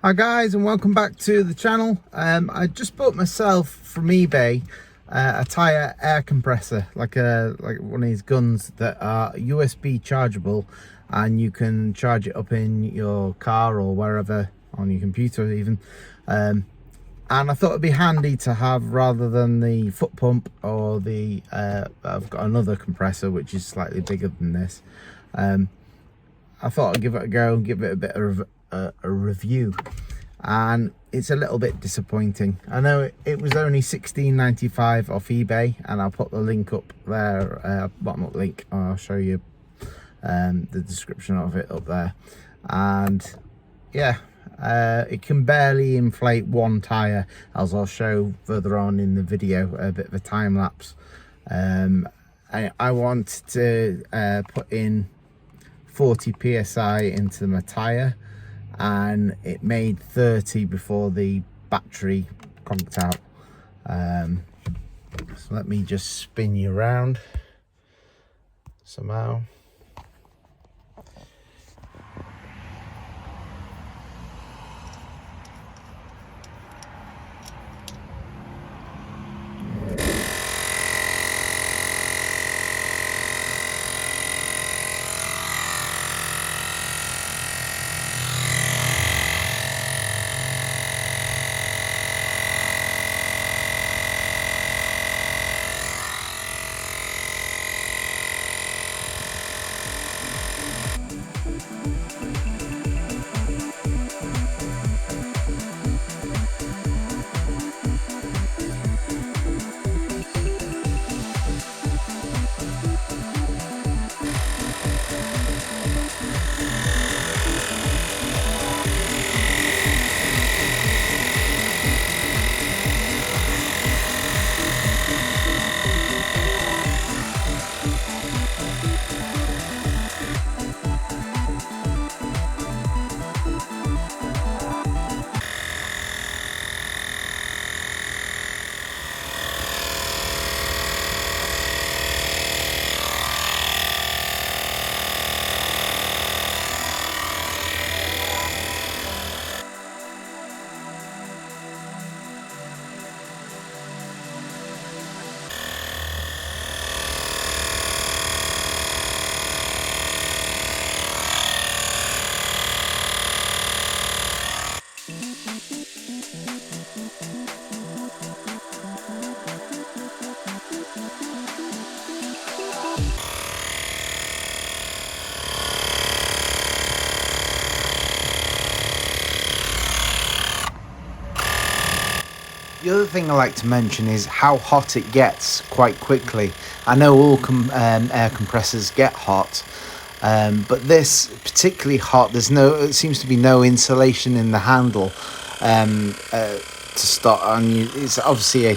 Hi guys, and welcome back to the channel. I just bought myself from eBay a tyre air compressor, like one of these guns that are USB chargeable, and you can charge it up in your car or wherever, on your computer even. And I thought it'd be handy to have, rather than the foot pump or the I've got another compressor which is slightly bigger than this. I thought I'd give it a go and give it a bit of a review, and it's a little bit disappointing. I know it was only $16.95 off eBay, and I'll put the link up there, bottom up link. I'll show you the description of it up there. And yeah, it can barely inflate one tire, as I'll show further on in the video, a bit of a time lapse. I want to put in 40 psi into my tire, and it made 30 before the battery conked out. So let me just spin you around somehow. The other thing I like to mention is how hot it gets quite quickly. I know all air compressors get hot, but this particularly hot. It seems to be no insulation in the handle to start on. It's obviously a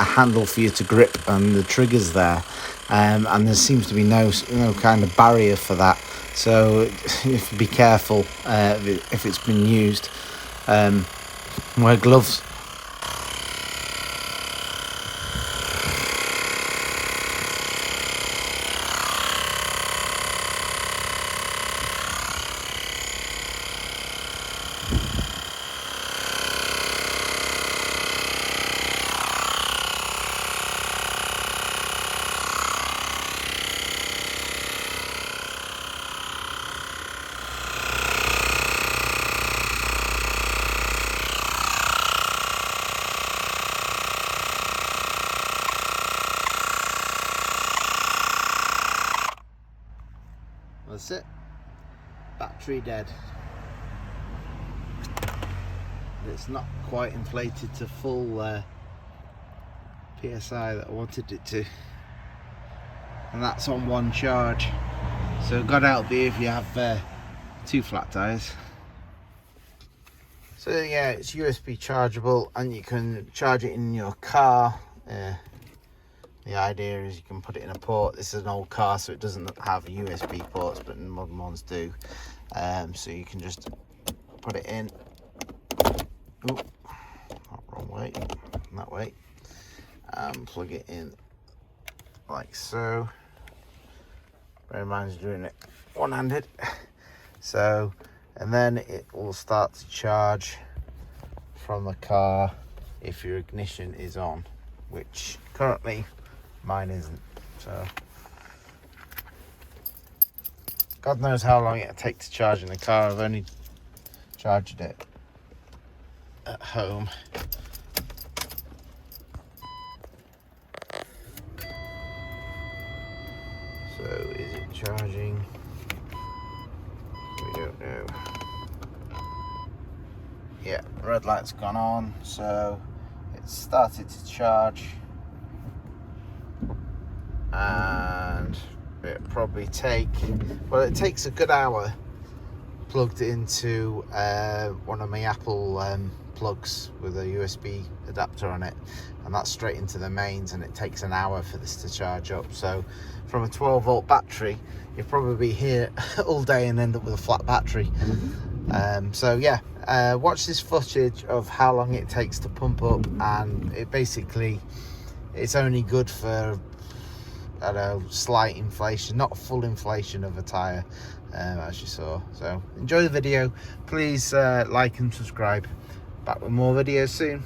handle for you to grip, and the trigger's there, and there seems to be no kind of barrier for that. So you have to be careful if it's been used. Wear gloves. That's it. Battery dead. It's not quite inflated to full PSI that I wanted it to, and that's on one charge. So God help you if you have two flat tires. So yeah, it's USB chargeable, and you can charge it in your car. The idea is you can put it in a port. This is an old car, so it doesn't have USB ports, but modern ones do. So you can just put it in. Oh, wrong way, that way. Plug it in like so. Bear in mind, doing it one-handed. So and then it will start to charge from the car if your ignition is on, which currently mine isn't. So God knows how long it'll take to charge in the car. I've only charged it at home. So is it charging? We don't know. Yeah, red light's gone on, so it's started to charge, and it probably it takes a good hour plugged into one of my Apple plugs with a USB adapter on it, and that's straight into the mains, and it takes an hour for this to charge up. So from a 12-volt battery, you'll probably be here all day and end up with a flat battery. So yeah, watch this footage of how long it takes to pump up, and it's only good for, I don't know, slight inflation, not full inflation of a tyre, as you saw. So enjoy the video, please like and subscribe. Back with more videos soon.